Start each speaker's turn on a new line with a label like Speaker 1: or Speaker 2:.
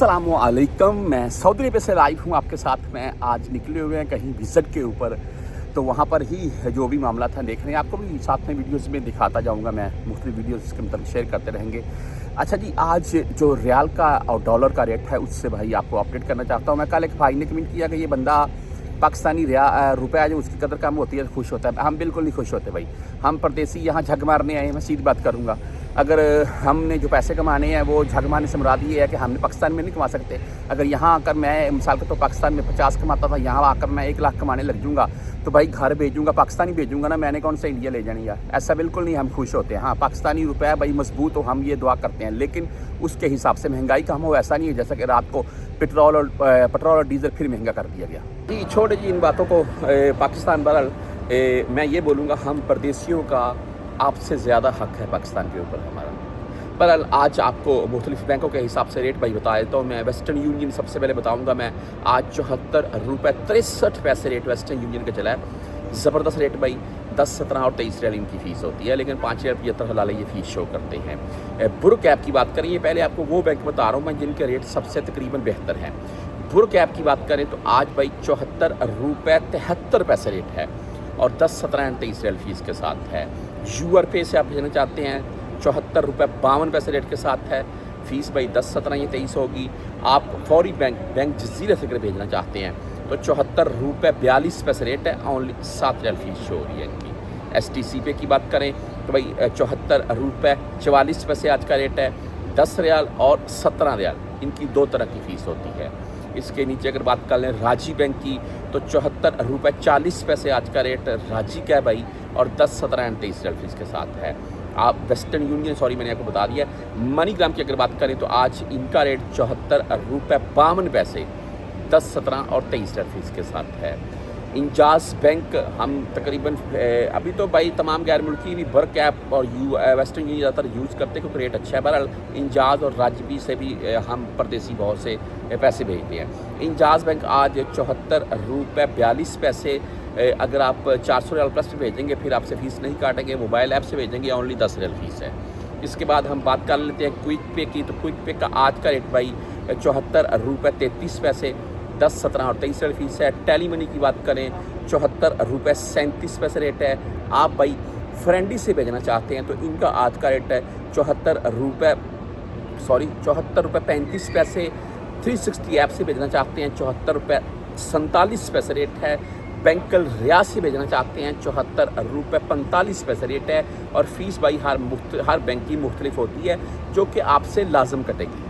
Speaker 1: अस्सलामुअलैकुम। मैं सऊदी अरब से लाइव हूँ आपके साथ। मैं आज निकले हुए हैं कहीं विज़िट के ऊपर, तो वहाँ पर ही जो भी मामला था देख रहे हैं। आपको भी साथ में वीडियोस में दिखाता जाऊँगा, मैं मुख्तलिफ वीडियोस इसके मतलब शेयर करते रहेंगे। अच्छा जी, आज जो रियाल का और डॉलर का रेट है उससे भाई आपको अपडेट करना चाहता हूँ। मैं कल एक भाई ने कमेंट किया कि ये बंदा पाकिस्तानी रुपया जो उसकी कदर कम होती है खुश होता है। हम बिल्कुल नहीं खुश होते भाई। हम परदेसी यहाँ झग मारने आए हैं। मैं सीधी बात करूँगा, अगर हमने जो पैसे कमाने हैं वो झग मारने से मुराद ये है कि हमने पाकिस्तान में नहीं कमा सकते। अगर यहाँ आकर मैं मिसाल के तो पाकिस्तान में 50 कमाता था, यहाँ आकर मैं 1 लाख कमाने लग जाऊँगा तो भाई घर भेजूँगा, पाकिस्तानी भेजूँगा ना, मैंने कौन सा इंडिया ले जानी यार। ऐसा बिल्कुल नहीं, हम खुश होते हैं। हाँ, पाकिस्तानी रुपया भाई मजबूत हो, हम ये दुआ करते हैं, लेकिन उसके हिसाब से महंगाई कम हो ऐसा नहीं है जैसा कि रात को पेट्रोल और डीजल फिर महंगा कर दिया गया। जी छोड़ जी इन बातों को। पाकिस्तान बहरहाल मैं ये बोलूँगा, हम परदेशियों का आपसे ज़्यादा हक है पाकिस्तान के ऊपर हमारा। बहरहाल आज आपको मुख्तलिफ बैंकों के हिसाब से रेट भाई बताए तो मैं वेस्टर्न यूनियन सबसे पहले बताऊंगा। मैं आज 74 रुपये 63 पैसे रेट वेस्टर्न यूनियन का चला है। ज़बरदस्त रेट भाई। 10, 17 और 23 रियाल इनकी फ़ीस होती है, लेकिन 5,75 हलाले ये फ़ीस शो करते हैं। बुर कैप की बात करें, ये पहले आपको वो बैंक बता रहा हूँ मैं जिनके रेट सबसे तकरीबन बेहतर हैं। बुर कैप की बात करें तो आज भाई 74 रुपये 73 पैसे रेट है और 10, 17 और 23 रियाल फ़ीस के साथ है। यूआर पे से आप भेजना चाहते हैं 74 रुपये 52 पैसे रेट के साथ है। फ़ीस भाई 10, 17 या 23 होगी। आप फौरी बैंक जज़ीरा से भेजना चाहते हैं तो 74 रुपये 42 पैसे रेट है, ओनली 7 रियाल फ़ीस शो हो रही है इनकी। STC पे की बात करें तो भाई 74 रुपये 44 पैसे आज का रेट है। 10 रियाल और 17 रियाल इनकी 2 तरह की फ़ीस होती है। इसके नीचे अगर बात कर लें राजी बैंक की तो 74 रुपये 40 पैसे आज का रेट राजी का है भाई और 10, 17 और 23 रियाल फ़ीस के साथ है। आप वेस्टर्न यूनियन मैंने आपको बता दिया। मनीग्राम की अगर बात करें तो आज इनका रेट 74 रुपये 52 पैसे 10, 17 और 23 रियाल फ़ीस के साथ है। इंजाज़ बैंक हम तकरीबन अभी तो भाई तमाम गैर मुल्की भी बर कैप और वेस्टर्न यूनियन ज़्यादातर यूज़ करते हैं क्योंकि रेट अच्छा है। बहरहाल इंजाज़ और राजबी से भी हम परदेसी बहुत से पैसे भेजते हैं। इंजाज़ बैंक आज 74 रुपये 42 पैसे, अगर आप 400 रियाल प्लस भेजेंगे फिर आपसे फ़ीस नहीं काटेंगे, मोबाइल ऐप से भेजेंगे ओनली 10 रियाल फ़ीस है। इसके बाद हम बात कर लेते हैं क्विक पे की, तो क्विक पे का आज का रेट भाई 74 रुपये 33 पैसे 10, 17 और 23 रियाल फ़ीस है। टेली मनी की बात करें 74 रुपये 37 पैसे रेट है। आप भाई फ्रेंडी से भेजना चाहते हैं तो इनका आज का रेट है 74 रुपये 35 पैसे। 360 ऐप से भेजना चाहते हैं 74 रुपये 47 पैसे रेट है। बैंकल रियाज से भेजना चाहते हैं 74 रुपये 45 पैसे रेट है और फ़ीस भाई हर बैंक की मुख्तलिफ होती है जो कि आपसे लाजम कटेगी।